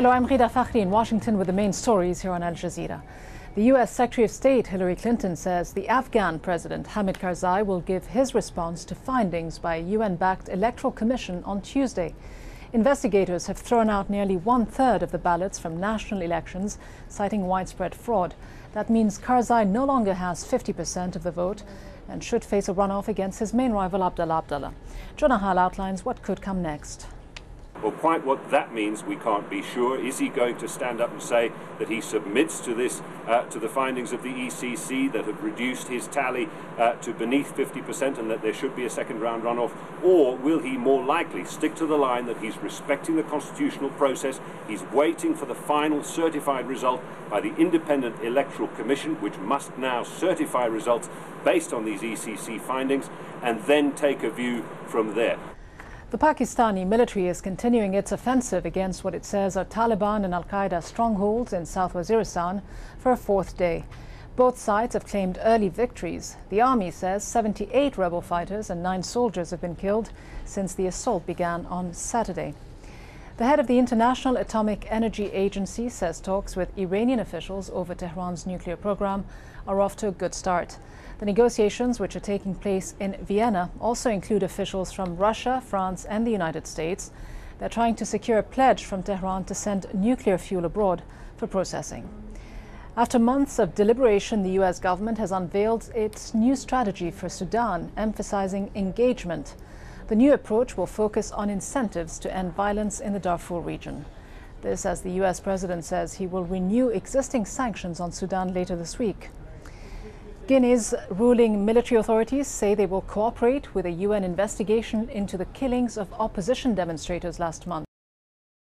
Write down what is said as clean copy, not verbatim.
Hello, I'm Rida Fakhri in Washington with the main stories here on Al Jazeera. The U.S. Secretary of State Hillary Clinton says the Afghan president Hamid Karzai will give his response to findings by a UN-backed electoral commission on Tuesday. Investigators have thrown out nearly one-third of the ballots from national elections, citing widespread fraud. That means Karzai no longer has 50% of the vote and should face a runoff against his main rival Abdullah. Jonah Hall outlines what could come next. Well, quite what that means, we can't be sure. Is he going to stand up and say that he submits to this, to the findings of the ECC that have reduced his tally to beneath 50% and that there should be a second-round runoff? Or will he more likely stick to the line that he's respecting the constitutional process, he's waiting for the final certified result by the Independent Electoral Commission, which must now certify results based on these ECC findings, and then take a view from there? The Pakistani military is continuing its offensive against what it says are Taliban and Al-Qaeda strongholds in South Waziristan for a fourth day. Both sides have claimed early victories. The army says 78 rebel fighters and 9 soldiers have been killed since the assault began on Saturday. The head of the International Atomic Energy Agency says talks with Iranian officials over Tehran's nuclear program are off to a good start. The negotiations, which are taking place in Vienna, also include officials from Russia, France and the United States. They're trying to secure a pledge from Tehran to send nuclear fuel abroad for processing. After months of deliberation, the US government has unveiled its new strategy for Sudan, emphasizing engagement. The new approach will focus on incentives to end violence in the Darfur region. This, as the US president says he will renew existing sanctions on Sudan later this week. Guinea's ruling military authorities say they will cooperate with a UN investigation into the killings of opposition demonstrators last month.